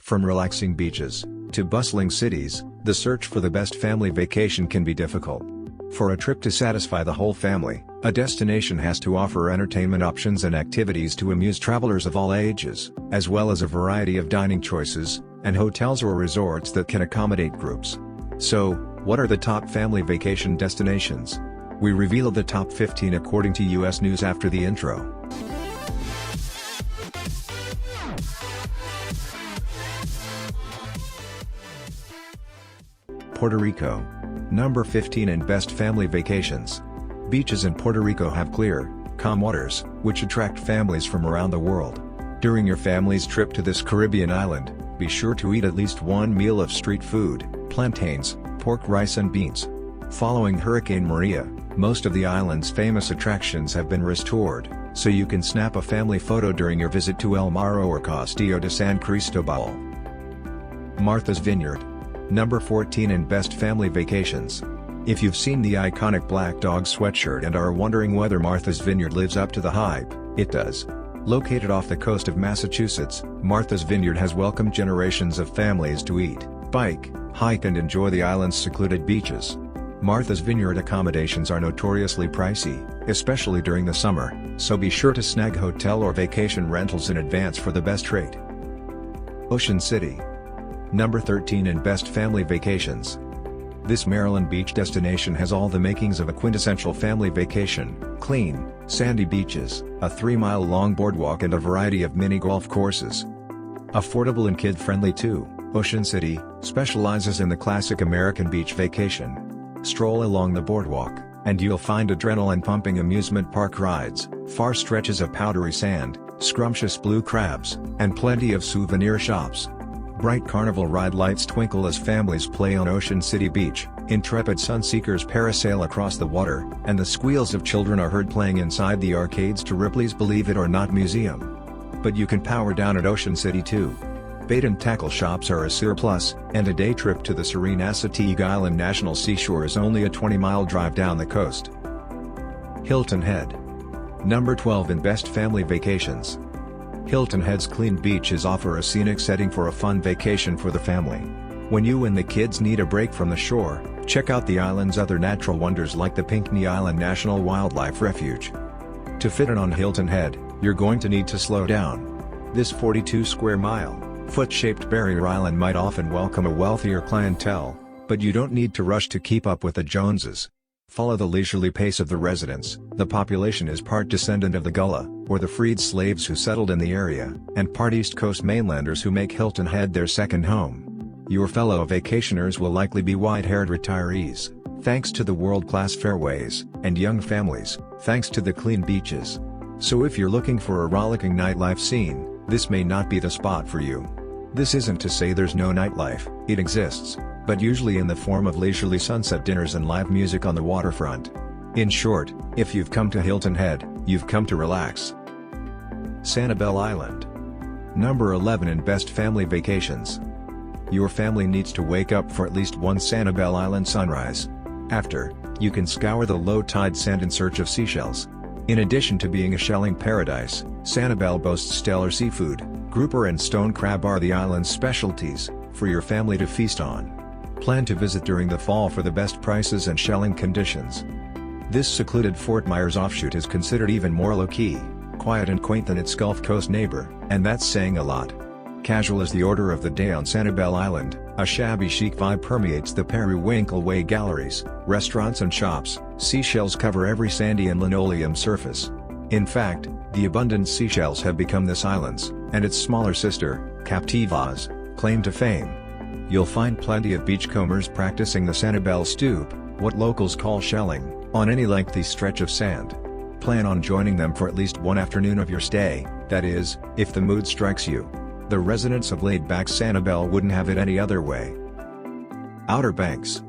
From relaxing beaches to bustling cities, the search for the best family vacation can be difficult. For a trip to satisfy the whole family, a destination has to offer entertainment options and activities to amuse travelers of all ages, as well as a variety of dining choices, and hotels or resorts that can accommodate groups. So, what are the top family vacation destinations? We reveal the top 15 according to US News after the intro. Puerto Rico. Number 15 in Best Family Vacations. Beaches in Puerto Rico have clear, calm waters, which attract families from around the world. During your family's trip to this Caribbean island, be sure to eat at least one meal of street food, plantains, pork rice and beans. Following Hurricane Maria, most of the island's famous attractions have been restored, so you can snap a family photo during your visit to El Morro or Castillo de San Cristobal. Martha's Vineyard. Number 14 in Best Family Vacations. If you've seen the iconic black dog sweatshirt and are wondering whether Martha's Vineyard lives up to the hype, it does. Located off the coast of Massachusetts, Martha's Vineyard has welcomed generations of families to eat, bike, hike and enjoy the island's secluded beaches. Martha's Vineyard accommodations are notoriously pricey, especially during the summer, so be sure to snag hotel or vacation rentals in advance for the best rate. Ocean City. Number 13 in Best Family Vacations. This Maryland beach destination has all the makings of a quintessential family vacation: clean, sandy beaches, a 3-mile-long boardwalk and a variety of mini golf courses. Affordable and kid-friendly too, Ocean City specializes in the classic American beach vacation. Stroll along the boardwalk, and you'll find adrenaline-pumping amusement park rides, far stretches of powdery sand, scrumptious blue crabs, and plenty of souvenir shops. Bright carnival ride lights twinkle as families play on Ocean City Beach, intrepid sunseekers parasail across the water, and the squeals of children are heard playing inside the arcades to Ripley's Believe It or Not museum. But you can power down at Ocean City too. Bait and tackle shops are a surplus, and a day trip to the serene Assateague Island National Seashore is only a 20-mile drive down the coast. Hilton Head. Number 12 in Best Family Vacations. Hilton Head's clean beaches offer a scenic setting for a fun vacation for the family. When you and the kids need a break from the shore, check out the island's other natural wonders like the Pinckney Island National Wildlife Refuge. To fit in on Hilton Head, you're going to need to slow down. This 42-square-mile, foot-shaped barrier island might often welcome a wealthier clientele, but you don't need to rush to keep up with the Joneses. Follow the leisurely pace of the residents. The population is part descendant of the Gullah, or the freed slaves who settled in the area, and part East Coast mainlanders who make Hilton Head their second home. Your fellow vacationers will likely be white-haired retirees, thanks to the world-class fairways, and young families, thanks to the clean beaches. So if you're looking for a rollicking nightlife scene, this may not be the spot for you. This isn't to say there's no nightlife, it exists, but usually in the form of leisurely sunset dinners and live music on the waterfront. In short, if you've come to Hilton Head, you've come to relax. Sanibel Island. Number 11 in Best Family Vacations. Your family needs to wake up for at least one Sanibel Island sunrise. After, you can scour the low-tide sand in search of seashells. In addition to being a shelling paradise, Sanibel boasts stellar seafood. Grouper and stone crab are the island's specialties, for your family to feast on. Plan to visit during the fall for the best prices and shelling conditions. This secluded Fort Myers offshoot is considered even more low-key, quiet and quaint than its Gulf Coast neighbor, and that's saying a lot. Casual is the order of the day on Sanibel Island. A shabby chic vibe permeates the Periwinkle Way galleries, restaurants and shops. Seashells cover every sandy and linoleum surface. In fact, the abundant seashells have become this island's, and its smaller sister, Captiva's, claim to fame. You'll find plenty of beachcombers practicing the Sanibel stoop, what locals call shelling, on any lengthy stretch of sand. Plan on joining them for at least one afternoon of your stay, that is, if the mood strikes you. The residents of laid-back Sanibel wouldn't have it any other way. Outer Banks.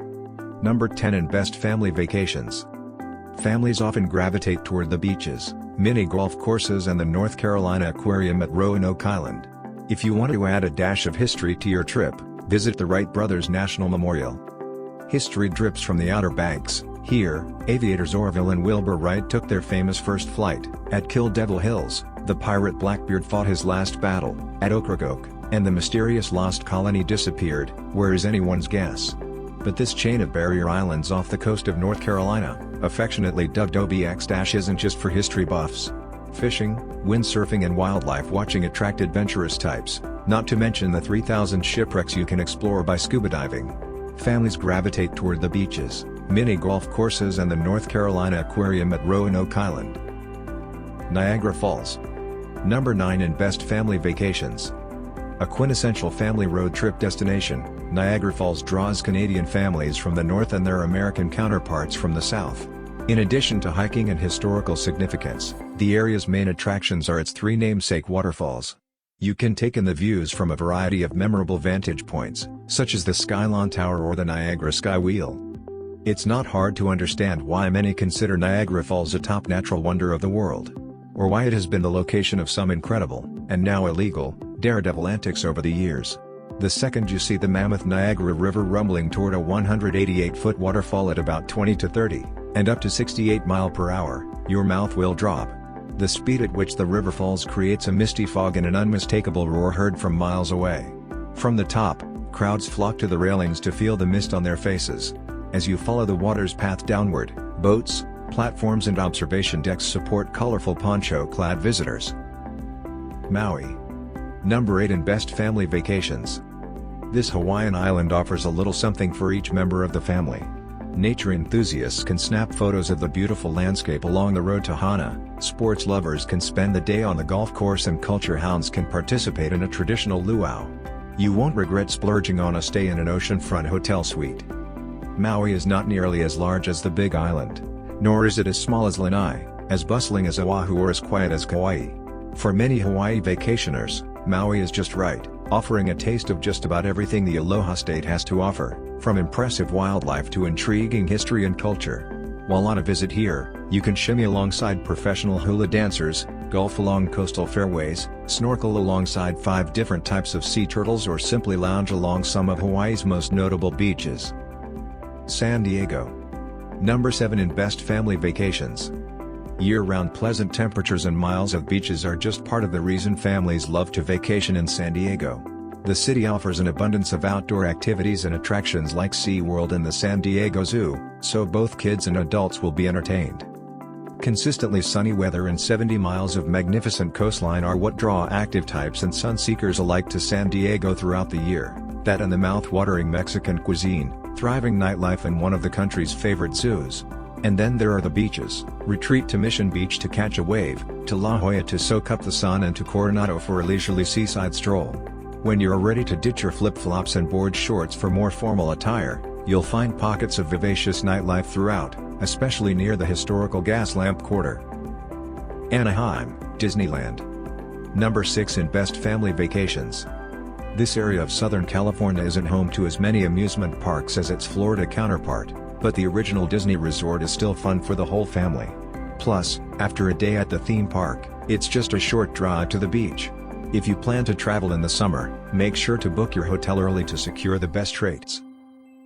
Number 10 in Best Family Vacations. Families often gravitate toward the beaches, mini golf courses and the North Carolina Aquarium at Roanoke Island. If you want to add a dash of history to your trip, visit the Wright Brothers National Memorial. History drips from the Outer Banks. Here, aviators Orville and Wilbur Wright took their famous first flight. At Kill Devil Hills, the pirate Blackbeard fought his last battle. At Ocracoke, And the mysterious lost colony disappeared, where is anyone's guess? But this chain of barrier islands off the coast of North Carolina, affectionately dubbed OBX- isn't just for history buffs. Fishing, windsurfing and wildlife watching attract adventurous types, not to mention the 3,000 shipwrecks you can explore by scuba diving. Families gravitate toward the beaches, mini golf courses and the North Carolina Aquarium at Roanoke Island. Niagara Falls. Number 9 in Best Family Vacations. A quintessential family road trip destination, Niagara Falls draws Canadian families from the north and their American counterparts from the south. In addition to hiking and historical significance, the area's main attractions are its 3 namesake waterfalls. You can take in the views from a variety of memorable vantage points, such as the Skylon Tower or the Niagara Sky Wheel. It's not hard to understand why many consider Niagara Falls a top natural wonder of the world. Or why it has been the location of some incredible, and now illegal, daredevil antics over the years. The second you see the mammoth Niagara River rumbling toward a 188-foot waterfall at about 20 to 30, and up to 68 mph, your mouth will drop. The speed at which the river falls creates a misty fog and an unmistakable roar heard from miles away. From the top, crowds flock to the railings to feel the mist on their faces. As you follow the water's path downward, boats, platforms and observation decks support colorful poncho-clad visitors. Maui. Number 8 in Best Family Vacations. This Hawaiian island offers a little something for each member of the family. Nature enthusiasts can snap photos of the beautiful landscape along the road to Hana, sports lovers can spend the day on the golf course and culture hounds can participate in a traditional luau. You won't regret splurging on a stay in an oceanfront hotel suite. Maui is not nearly as large as the Big Island, nor is it as small as Lanai, as bustling as Oahu or as quiet as Kauai. For many Hawaii vacationers, Maui is just right, offering a taste of just about everything the Aloha State has to offer, from impressive wildlife to intriguing history and culture. While on a visit here, you can shimmy alongside professional hula dancers, golf along coastal fairways, snorkel alongside 5 different types of sea turtles or simply lounge along some of Hawaii's most notable beaches. San Diego. Number 7 in Best Family Vacations. Year-round pleasant temperatures and miles of beaches are just part of the reason families love to vacation in San Diego. The city offers an abundance of outdoor activities and attractions like SeaWorld and the San Diego Zoo, so both kids and adults will be entertained. Consistently sunny weather and 70 miles of magnificent coastline are what draw active types and sun-seekers alike to San Diego throughout the year, that and the mouth-watering Mexican cuisine, thriving nightlife and one of the country's favorite zoos. And then there are the beaches. Retreat to Mission Beach to catch a wave, to La Jolla to soak up the sun and to Coronado for a leisurely seaside stroll. When you're ready to ditch your flip-flops and board shorts for more formal attire, you'll find pockets of vivacious nightlife throughout, especially near the historical Gaslamp Quarter. Anaheim, Disneyland. Number 6 in Best Family Vacations. This area of Southern California isn't home to as many amusement parks as its Florida counterpart, but the original Disney resort is still fun for the whole family. Plus, after a day at the theme park, it's just a short drive to the beach. If you plan to travel in the summer, make sure to book your hotel early to secure the best rates.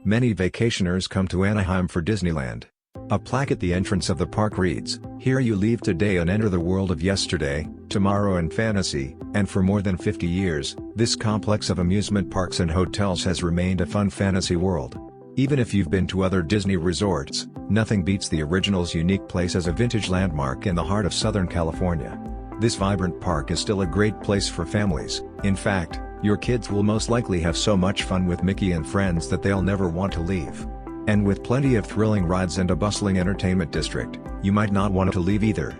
Many vacationers come to Anaheim for Disneyland. A plaque at the entrance of the park reads, "Here you leave today and enter the world of yesterday, tomorrow and fantasy," and for more than 50 years, this complex of amusement parks and hotels has remained a fun fantasy world. Even if you've been to other Disney resorts, nothing beats the original's unique place as a vintage landmark in the heart of Southern California. This vibrant park is still a great place for families. In fact, your kids will most likely have so much fun with Mickey and friends that they'll never want to leave. And with plenty of thrilling rides and a bustling entertainment district, you might not want to leave either.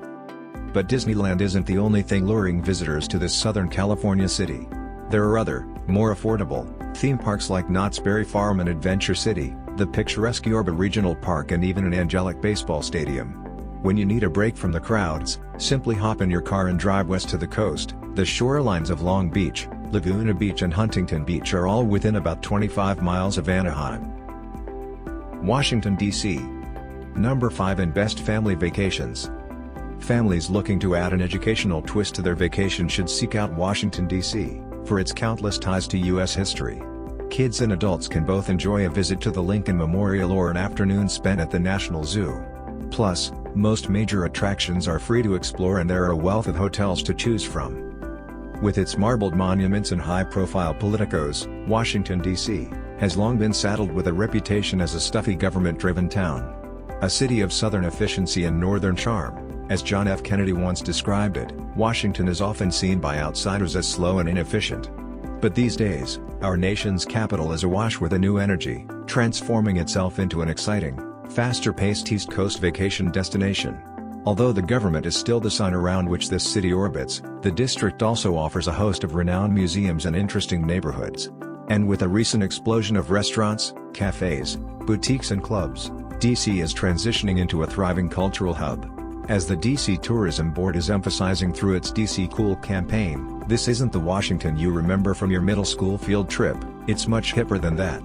But Disneyland isn't the only thing luring visitors to this Southern California city. There are other, more affordable, theme parks like Knott's Berry Farm and Adventure City, the picturesque Yorba Regional Park and even an angelic baseball stadium. When you need a break from the crowds, simply hop in your car and drive west to the coast. The shorelines of Long Beach, Laguna Beach and Huntington Beach are all within about 25 miles of Anaheim. Washington, D.C. Number 5 in Best Family Vacations. Families looking to add an educational twist to their vacation should seek out Washington, D.C., for its countless ties to U.S. history. Kids and adults can both enjoy a visit to the Lincoln Memorial or an afternoon spent at the National Zoo. Plus, most major attractions are free to explore and there are a wealth of hotels to choose from. With its marbled monuments and high-profile politicos, Washington, D.C., has long been saddled with a reputation as a stuffy government-driven town. A city of southern efficiency and northern charm, as John F. Kennedy once described it, Washington is often seen by outsiders as slow and inefficient. But these days, our nation's capital is awash with a new energy, transforming itself into an exciting, faster-paced East Coast vacation destination. Although the government is still the sun around which this city orbits, the district also offers a host of renowned museums and interesting neighborhoods. And with a recent explosion of restaurants, cafes, boutiques and clubs, D.C. is transitioning into a thriving cultural hub. As the D.C. Tourism Board is emphasizing through its D.C. Cool campaign, this isn't the Washington you remember from your middle school field trip, it's much hipper than that.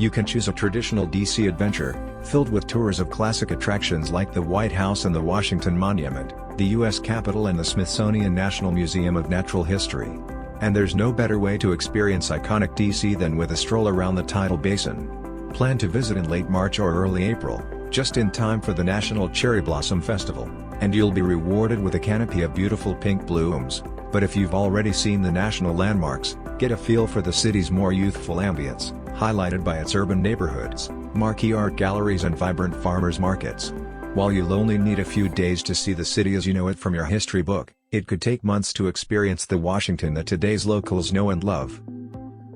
You can choose a traditional D.C. adventure, filled with tours of classic attractions like the White House and the Washington Monument, the U.S. Capitol and the Smithsonian National Museum of Natural History. And there's no better way to experience iconic D.C. than with a stroll around the tidal basin. Plan to visit in late March or early April, just in time for the National Cherry Blossom Festival, and you'll be rewarded with a canopy of beautiful pink blooms. But if you've already seen the national landmarks, get a feel for the city's more youthful ambience, highlighted by its urban neighborhoods, marquee art galleries and vibrant farmers markets. While you'll only need a few days to see the city as you know it from your history book, it could take months to experience the Washington that today's locals know and love.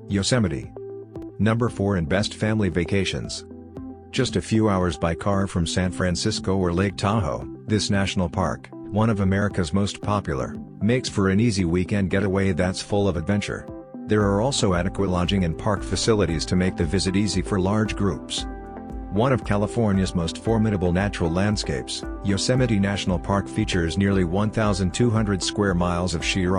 Yosemite. Number 4 in Best Family Vacations. Just a few hours by car from San Francisco or Lake Tahoe, this national park, one of America's most popular, makes for an easy weekend getaway that's full of adventure. There are also adequate lodging and park facilities to make the visit easy for large groups. One of California's most formidable natural landscapes, Yosemite National Park features nearly 1,200 square miles of sheer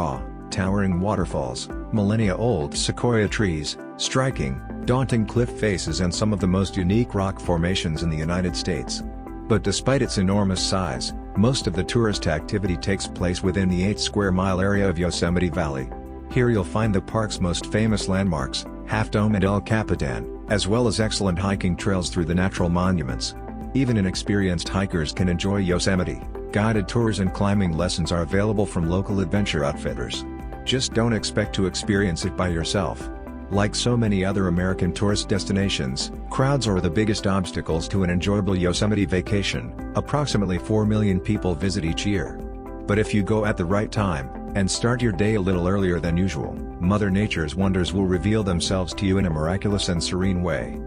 towering waterfalls, millennia-old sequoia trees, striking, daunting cliff faces and some of the most unique rock formations in the United States. But despite its enormous size, most of the tourist activity takes place within the 8-square-mile area of Yosemite Valley. Here you'll find the park's most famous landmarks, Half Dome and El Capitan, as well as excellent hiking trails through the natural monuments. Even inexperienced hikers can enjoy Yosemite. Guided tours and climbing lessons are available from local adventure outfitters. Just don't expect to experience it by yourself. Like so many other American tourist destinations, crowds are the biggest obstacles to an enjoyable Yosemite vacation. Approximately 4 million people visit each year. But if you go at the right time, and start your day a little earlier than usual, Mother Nature's wonders will reveal themselves to you in a miraculous and serene way.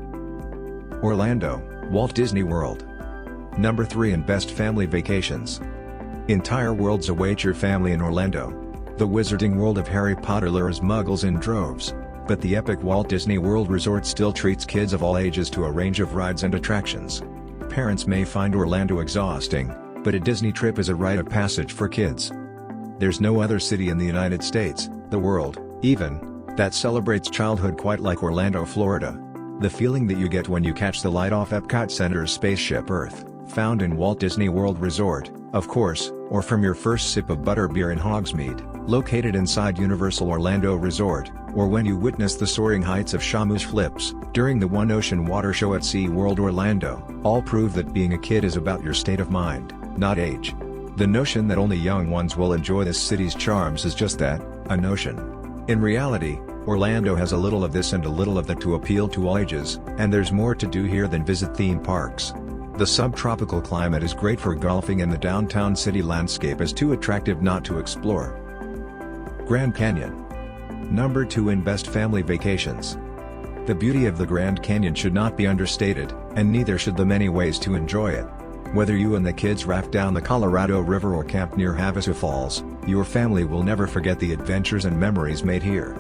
Orlando, Walt Disney World. Number 3 in Best Family Vacations. Entire worlds await your family in Orlando. The wizarding world of Harry Potter lures muggles in droves, but the epic Walt Disney World Resort still treats kids of all ages to a range of rides and attractions. Parents may find Orlando exhausting, but a Disney trip is a rite of passage for kids. There's no other city in the United States, the world, even, that celebrates childhood quite like Orlando, Florida. The feeling that you get when you catch the light off Epcot Center's spaceship Earth, found in Walt Disney World Resort, of course, or from your first sip of butterbeer in Hogsmeade, located inside Universal Orlando Resort, or when you witness the soaring heights of Shamu's Flips, during the One Ocean Water Show at SeaWorld Orlando, all prove that being a kid is about your state of mind, not age. The notion that only young ones will enjoy this city's charms is just that, a notion. In reality, Orlando has a little of this and a little of that to appeal to all ages, and there's more to do here than visit theme parks. The subtropical climate is great for golfing and the downtown city landscape is too attractive not to explore. Grand Canyon. Number 2 in Best Family Vacations. The beauty of the Grand Canyon should not be understated, and neither should the many ways to enjoy it. Whether you and the kids raft down the Colorado River or camp near Havasu Falls, your family will never forget the adventures and memories made here.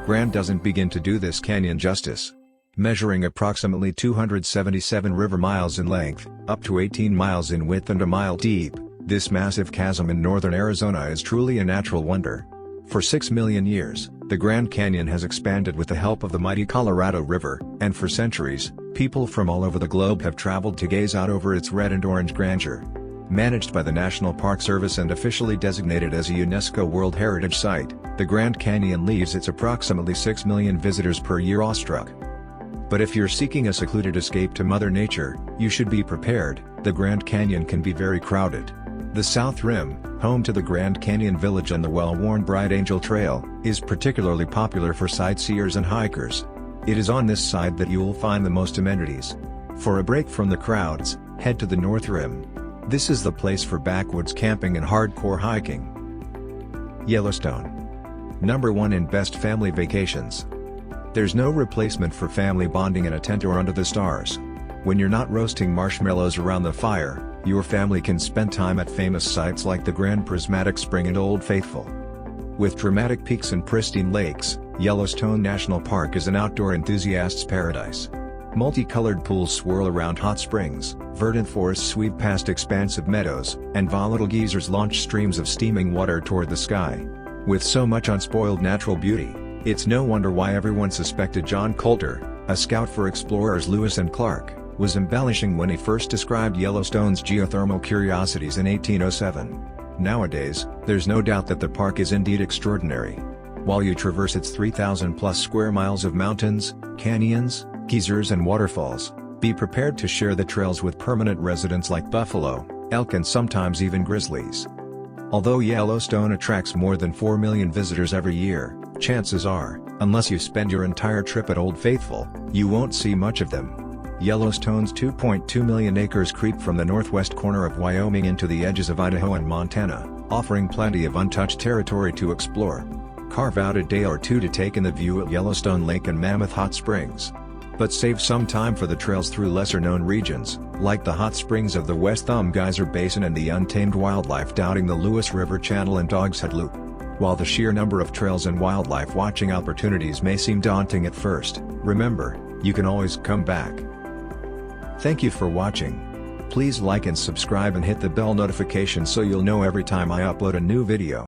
Grand doesn't begin to do this canyon justice. Measuring approximately 277 river miles in length, up to 18 miles in width and a mile deep, this massive chasm in northern Arizona is truly a natural wonder. For 6 million years, the Grand Canyon has expanded with the help of the mighty Colorado River, and for centuries, people from all over the globe have traveled to gaze out over its red and orange grandeur. Managed by the National Park Service and officially designated as a UNESCO World Heritage Site, the Grand Canyon leaves its approximately 6 million visitors per year awestruck. But if you're seeking a secluded escape to Mother Nature, you should be prepared. The Grand Canyon can be very crowded. The South Rim, home to the Grand Canyon Village and the well-worn Bright Angel Trail, is particularly popular for sightseers and hikers. It is on this side that you'll find the most amenities. For a break from the crowds, head to the North Rim. This is the place for backwoods camping and hardcore hiking. Yellowstone. Number 1 in best family vacations. There's no replacement for family bonding in a tent or under the stars. When you're not roasting marshmallows around the fire, your family can spend time at famous sites like the Grand Prismatic Spring and Old Faithful. With dramatic peaks and pristine lakes, Yellowstone National Park is an outdoor enthusiast's paradise. Multicolored pools swirl around hot springs, verdant forests sweep past expansive meadows, and volatile geysers launch streams of steaming water toward the sky. With so much unspoiled natural beauty, it's no wonder why everyone suspected John Coulter, a scout for explorers Lewis and Clark, was embellishing when he first described Yellowstone's geothermal curiosities in 1807. Nowadays, there's no doubt that the park is indeed extraordinary. While you traverse its 3,000-plus square miles of mountains, canyons, geysers and waterfalls, be prepared to share the trails with permanent residents like buffalo, elk and sometimes even grizzlies. Although Yellowstone attracts more than 4 million visitors every year, chances are, unless you spend your entire trip at Old Faithful, you won't see much of them. Yellowstone's 2.2 million acres creep from the northwest corner of Wyoming into the edges of Idaho and Montana, offering plenty of untouched territory to explore. Carve out a day or two to take in the view at Yellowstone Lake and Mammoth Hot Springs. But save some time for the trails through lesser-known regions, like the hot springs of the West Thumb Geyser Basin and the untamed wildlife dotting the Lewis River Channel and Dog's Head Loop. While the sheer number of trails and wildlife watching opportunities may seem daunting at first, remember, you can always come back. Thank you for watching. Please like and subscribe and hit the bell notification so you'll know every time I upload a new video.